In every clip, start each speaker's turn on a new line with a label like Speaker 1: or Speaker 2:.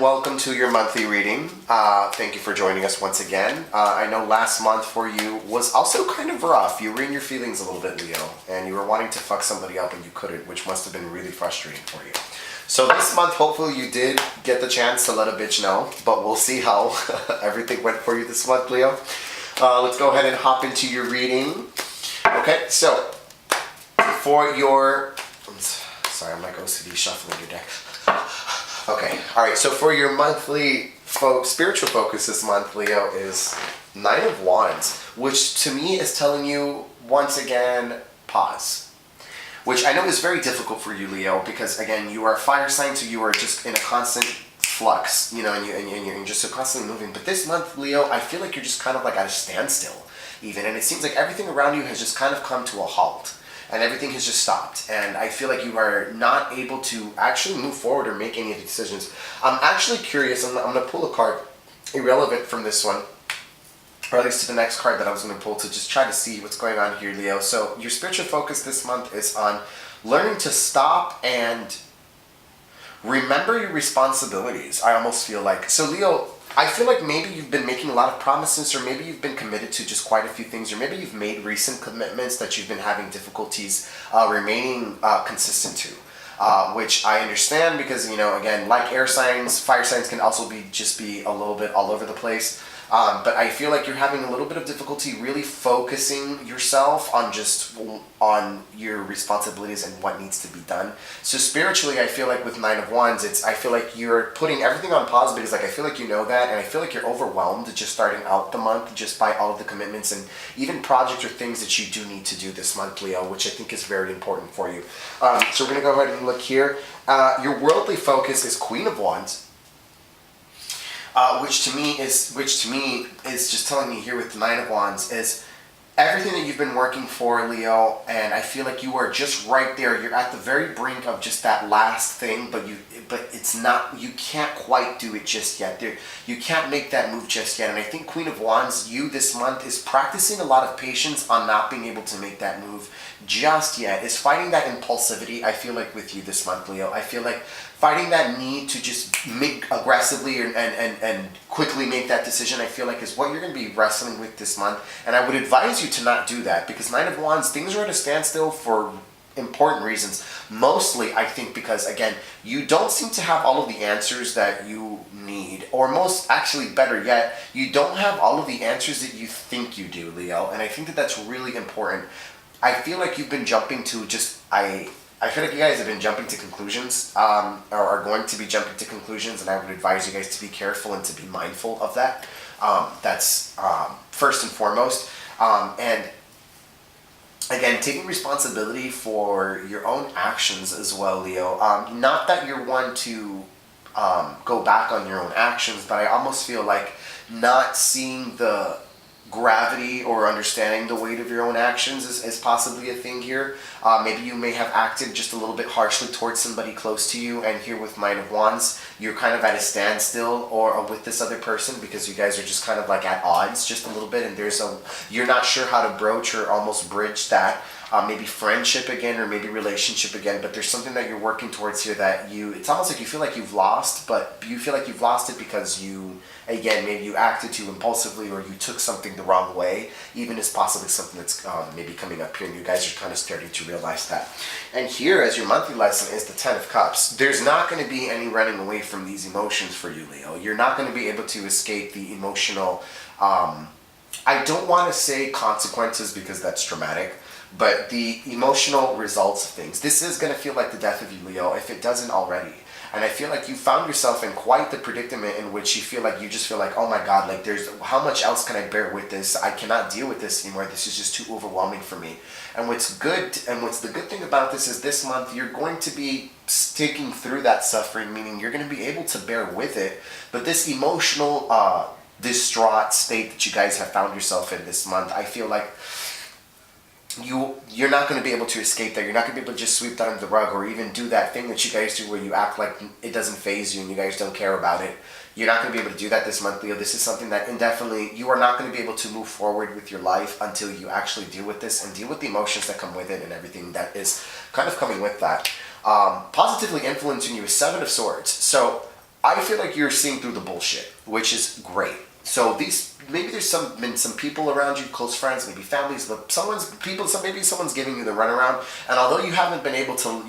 Speaker 1: welcome to your monthly reading. Thank you for joining us once again. I know last month for you was also kind of rough. You were in your feelings a little bit, Leo, and you were wanting to fuck somebody up and you couldn't, which must have been really frustrating for you. So this month, hopefully you did get the chance to let a bitch know, but we'll see how everything went for you this month, Leo. Let's go ahead and hop into your reading. Okay, so for your... Sorry, I'm like OCD shuffling your deck. Okay, alright, so for your monthly spiritual focus this month, Leo, is Nine of Wands, which to me is telling you, once again, pause. Which I know is very difficult for you, Leo, because, again, you are a fire sign, so you are just in a constant flux, you know, and you're just so constantly moving. But this month, Leo, I feel like you're just kind of like at a standstill, even, and it seems like everything around you has just kind of come to a halt. And everything has just stopped. And I feel like you are not able to actually move forward or make any of the decisions. I'm actually curious. I'm going to pull a card irrelevant from this one, or at least to the next card that I was going to pull, to just try to see what's going on here, Leo. So your spiritual focus this month is on learning to stop and remember your responsibilities, I almost feel like. So, Leo, I feel like maybe you've been making a lot of promises, or maybe you've been committed to just quite a few things, or maybe you've made recent commitments that you've been having difficulties remaining consistent to. Which I understand because, you know, again, like air signs, fire signs can also be a little bit all over the place. But I feel like you're having a little bit of difficulty really focusing yourself on your responsibilities and what needs to be done. So spiritually, I feel like with Nine of Wands, I feel like you're putting everything on pause because, like, I feel like you know that, and I feel like you're overwhelmed just starting out the month just by all of the commitments and even projects or things that you do need to do this month, Leo, which I think is very important for you. So we're going to go ahead and look here. Your worldly focus is Queen of Wands. Which to me is just telling me here with the Nine of Wands is everything that you've been working for, Leo, and I feel like you are just right there. You're at the very brink of just that last thing, but it's not. You can't quite do it just yet. You can't make that move just yet. And I think Queen of Wands, you this month is practicing a lot of patience on not being able to make that move just yet. Is fighting that impulsivity. I feel like with you this month, Leo. I feel like fighting that need to just make aggressively and quickly make that decision, I feel like is what you're going to be wrestling with this month. And I would advise you to not do that, because Nine of Wands, things are at a standstill for important reasons. Mostly, I think, because, again, you don't seem to have all of the answers that you need, or actually better yet, you don't have all of the answers that you think you do, Leo. And I think that that's really important. I feel like you've been jumping to I feel like you guys have been jumping to conclusions, or are going to be jumping to conclusions, and I would advise you guys to be careful and to be mindful of that. That's first and foremost. And again, taking responsibility for your own actions as well, Leo. Not that you're one to go back on your own actions, but I almost feel like not seeing the gravity or understanding the weight of your own actions is possibly a thing here. Maybe you may have acted just a little bit harshly towards somebody close to you, and here with Nine of Wands, you're kind of at a standstill or with this other person because you guys are just kind of like at odds just a little bit, and you're not sure how to broach or almost bridge that maybe friendship again or maybe relationship again, but there's something that you're working towards here that it's almost like you feel like you've lost, but you feel like you've lost it because again, maybe you acted too impulsively or you took something the wrong way, even is possibly something that's maybe coming up here, and you guys are kind of starting to realize that. And here, as your monthly lesson, is the Ten of Cups. There's not going to be any running away from these emotions for you, Leo. You're not going to be able to escape the emotional, I don't want to say consequences because that's traumatic, but the emotional results of things. This is going to feel like the death of you, Leo, if it doesn't already. And I feel like you found yourself in quite the predicament in which you just feel like, oh my God, like how much else can I bear with this? I cannot deal with this anymore. This is just too overwhelming for me. And what's the good thing about this is this month you're going to be sticking through that suffering, meaning you're going to be able to bear with it. But this emotional, distraught state that you guys have found yourself in this month, I feel like you're not going to be able to escape that. You're not going to be able to just sweep that under the rug or even do that thing that you guys do where you act like it doesn't faze you and you guys don't care about it. You're not going to be able to do that this month, Leo. This is something that indefinitely you are not going to be able to move forward with your life until you actually deal with this and deal with the emotions that come with it and everything that is kind of coming with that. Positively influencing you is Seven of Swords. So I feel like you're seeing through the bullshit, which is great. So maybe there's been some people around you, close friends, maybe families, but maybe someone's giving you the runaround. And although you haven't been able to,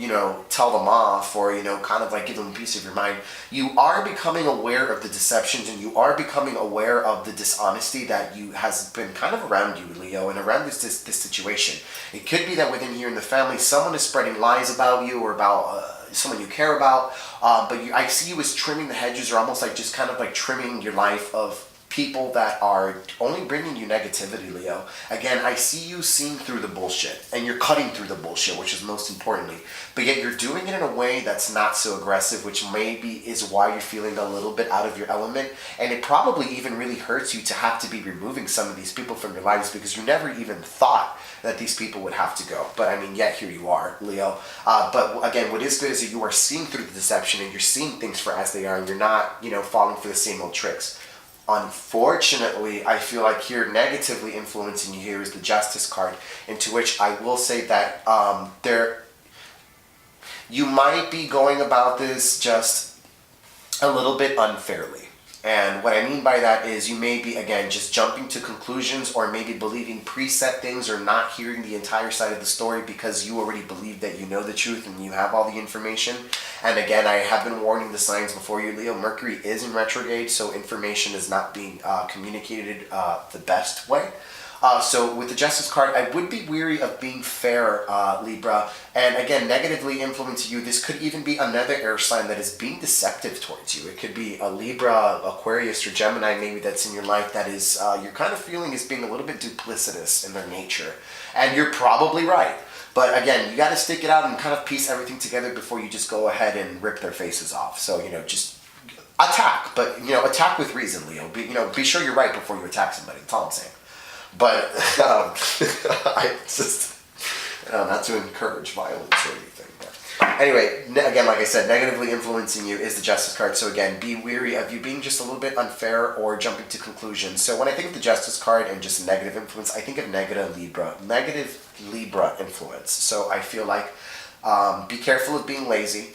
Speaker 1: tell them off or, kind of like give them a piece of your mind, you are becoming aware of the deceptions and you are becoming aware of the dishonesty that has been kind of around you, Leo, and around this situation. It could be that within here in the family, someone is spreading lies about you or about someone you care about, but I see you as trimming the hedges, or almost like just kind of like trimming your life of people that are only bringing you negativity, Leo. Again, I see you seeing through the bullshit, and you're cutting through the bullshit, which is most importantly. But yet you're doing it in a way that's not so aggressive, which maybe is why you're feeling a little bit out of your element. And it probably even really hurts you to have to be removing some of these people from your lives, because you never even thought that these people would have to go. But I mean, yet here you are, Leo. But again, what is good is that you are seeing through the deception and you're seeing things for as they are, and you're not, falling for the same old tricks. Unfortunately, I feel like here negatively influencing you here is the Justice card, into which I will say that you might be going about this just a little bit unfairly. And what I mean by that is you may be, again, just jumping to conclusions, or maybe believing preset things, or not hearing the entire side of the story because you already believe that you know the truth and you have all the information. And again, I have been warning the signs before you, Leo. Mercury is in retrograde, so information is not being communicated the best way. So with the Justice card, I would be weary of being fair, Libra. And again, negatively influencing you, this could even be another air sign that is being deceptive towards you. It could be a Libra, Aquarius, or Gemini maybe that's in your life that is, you're kind of feeling is being a little bit duplicitous in their nature. And you're probably right. But again, you got to stick it out and kind of piece everything together before you just go ahead and rip their faces off. So, just attack, but, attack with reason, Leo. Be sure you're right before you attack somebody. That's all I'm saying. But not to encourage violence or anything. But anyway, again, like I said, negatively influencing you is the Justice card. So again, be weary of you being just a little bit unfair or jumping to conclusions. So when I think of the Justice card and just negative influence, I think of negative Libra influence. So I feel like be careful of being lazy.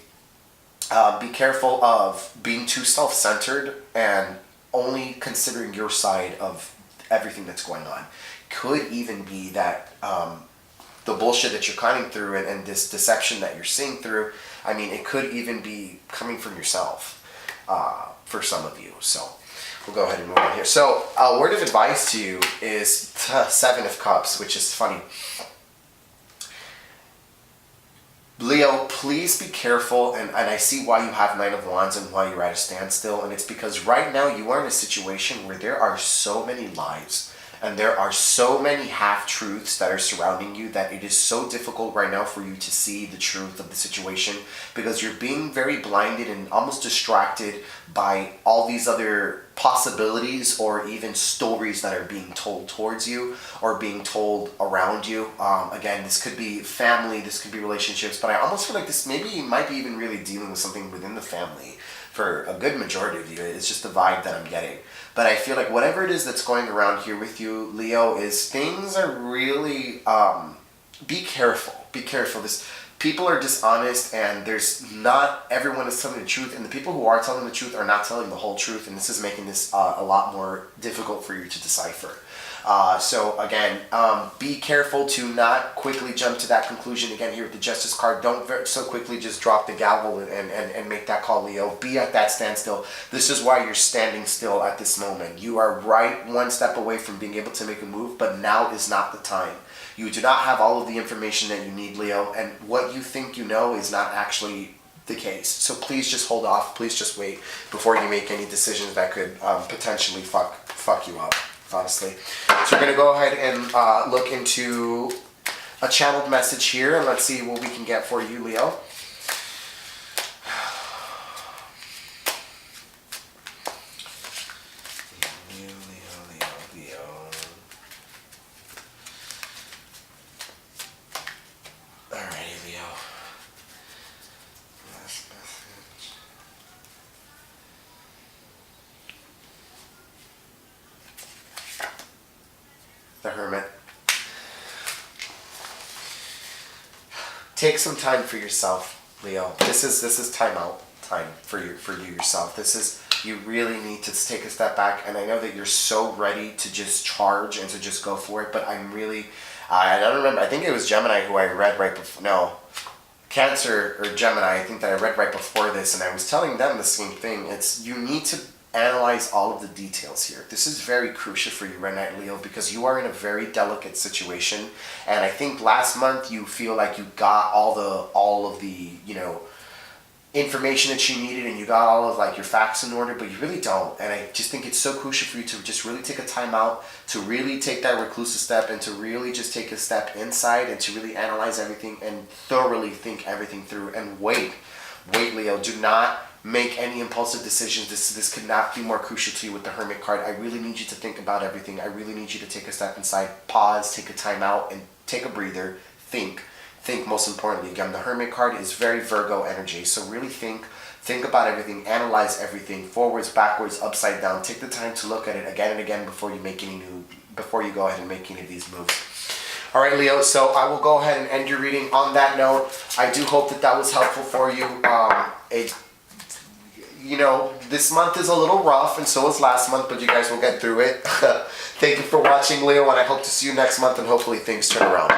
Speaker 1: Be careful of being too self-centered and only considering your side of everything that's going on. Could even be that the bullshit that you're cutting through and this deception that you're seeing through, I mean, it could even be coming from yourself for some of you. So we'll go ahead and move on here. So a word of advice to you is Seven of Cups, which is funny. Leo, please be careful, and I see why you have Nine of Wands and why you're at a standstill, and it's because right now you are in a situation where there are so many lies and there are so many half-truths that are surrounding you that it is so difficult right now for you to see the truth of the situation, because you're being very blinded and almost distracted by all these other possibilities or even stories that are being told towards you or being told around you. Again, this could be family, this could be relationships, but I almost feel like this maybe might be even really dealing with something within the family for a good majority of you. It's just the vibe that I'm getting. But I feel like whatever it is that's going around here with you, Leo, is things are really, be careful. Be careful. People are dishonest, and there's not everyone is telling the truth, and the people who are telling the truth are not telling the whole truth, and this is making this a lot more difficult for you to decipher. So again, be careful to not quickly jump to that conclusion. Again, here with the Justice card, don't so quickly just drop the gavel and make that call, Leo. Be at that standstill. This is why you're standing still at this moment. You are right one step away from being able to make a move, but now is not the time. You do not have all of the information that you need, Leo, and what you think you know is not actually the case. So please just hold off. Please just wait before you make any decisions that could potentially fuck you up, honestly. So we're going to go ahead and look into a channeled message here, and let's see what we can get for you, Leo. The Hermit. Take some time for yourself, Leo. This is time out. time for you yourself. You really need to take a step back, and I know that you're so ready to just charge and to just go for it, but I don't remember, I think it was Gemini who I read right before, no, Cancer or Gemini, I think that I read right before this, and I was telling them the same thing. You need to analyze all of the details here. This is very crucial for you right now, Leo, because you are in a very delicate situation, and I think last month you feel like you got all of the information that you needed, and you got all of like your facts in order, but you really don't. And I just think it's so crucial for you to just really take a time out, to really take that reclusive step, and to really just take a step inside and to really analyze everything and thoroughly think everything through. And wait, Leo, do not make any impulsive decisions. This could not be more crucial to you with the Hermit card. I really need you to think about everything. I really need you to take a step inside, pause, take a time out, and take a breather. Think most importantly. Again, the Hermit card is very Virgo energy, so really think about everything, analyze everything, forwards, backwards, upside down. Take the time to look at it again and again before you go ahead and make any of these moves. All right, Leo, so I will go ahead and end your reading on that note. I do hope that was helpful for you. This month is a little rough, and so was last month, but you guys will get through it. Thank you for watching, Leo, and I hope to see you next month, and hopefully things turn around.